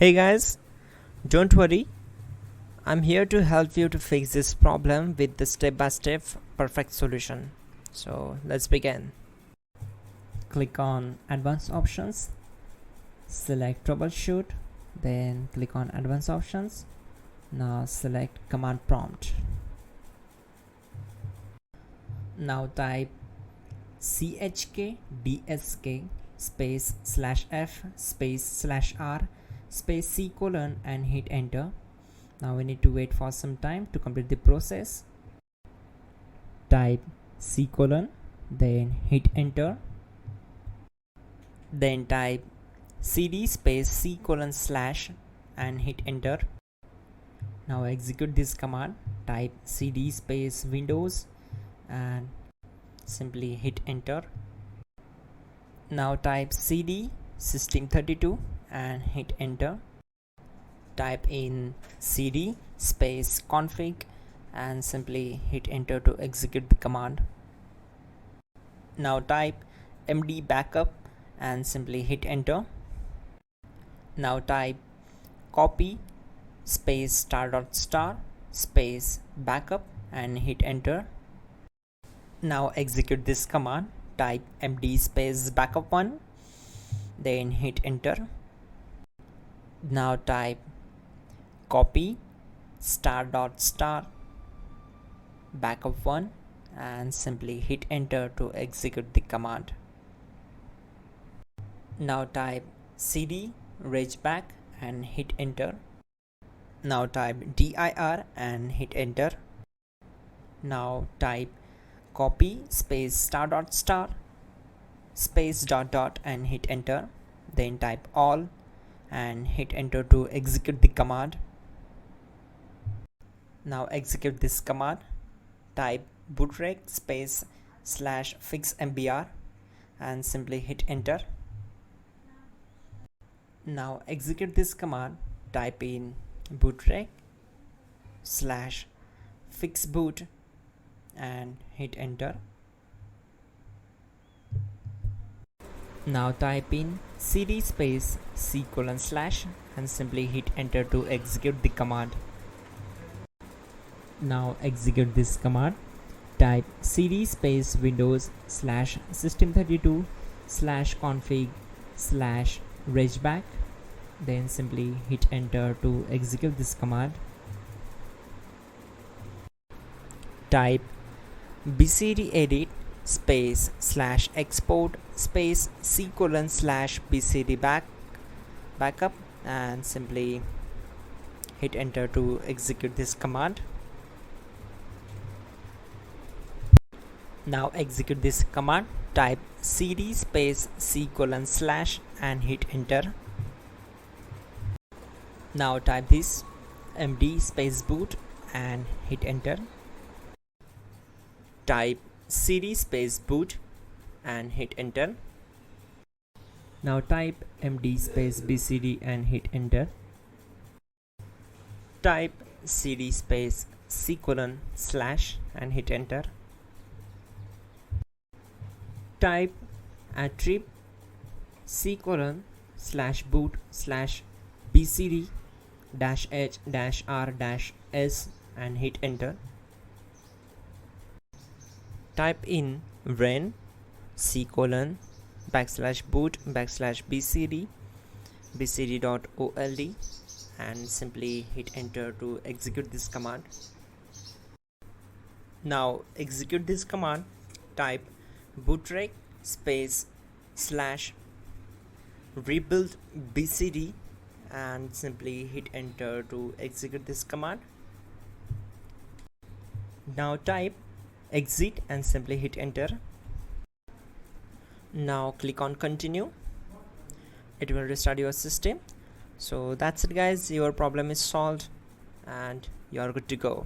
Hey guys, don't worry, I'm here to help you to fix this problem with the step-by-step perfect solution. So let's begin. Click on Advanced Options, select Troubleshoot, then click on Advanced Options. Now select Command Prompt. Now type chkdsk space /f space /r space C colon and hit enter. Now we need to wait for some time to complete the process. Type C colon, then hit enter. Then type cd space C colon / and hit enter. Now execute this command. Type cd space Windows and simply hit enter. Now type cd system32 and hit enter. Type in cd space config and simply hit enter to execute the command. Now type md backup and simply hit enter. Now type copy space *.* space backup and hit enter. Now execute this command. Type md space backup1, then hit enter. Now type copy *.* backup1 and simply hit enter to execute the command. Now type cd regback and hit enter. Now type dir and hit enter. Now type copy space *.* space .. and hit enter. Then type all and hit enter to execute the command. Now execute this command. Type bootrec space /fixmbr and simply hit enter. Now execute this command. Type in bootrec /fixboot and hit enter. Now type in cd space C colon / and simply hit enter to execute the command. Now execute this command. Type cd space Windows /system32 /config /regback, then simply hit enter to execute this command. Type bcdedit space /export space C colon /bcd backup and simply hit enter to execute this command. Now execute this command. Type cd space C colon / and hit enter. Now type this md space boot and hit enter. Type cd space boot and hit enter. Now type md space bcd and hit enter. Type cd space C colon / and hit enter. Type attrib C colon /boot /bcd -h -r -s and hit enter. Type in ren C colon /boot /bcd bcd.old and simply hit enter to execute this command. Now execute this command. Type bootrec space /rebuild bcd and simply hit enter to execute this command. Now type exit and simply hit enter. Now click on continue. It will restart your system. So that's it guys, your problem is solved and you are good to go.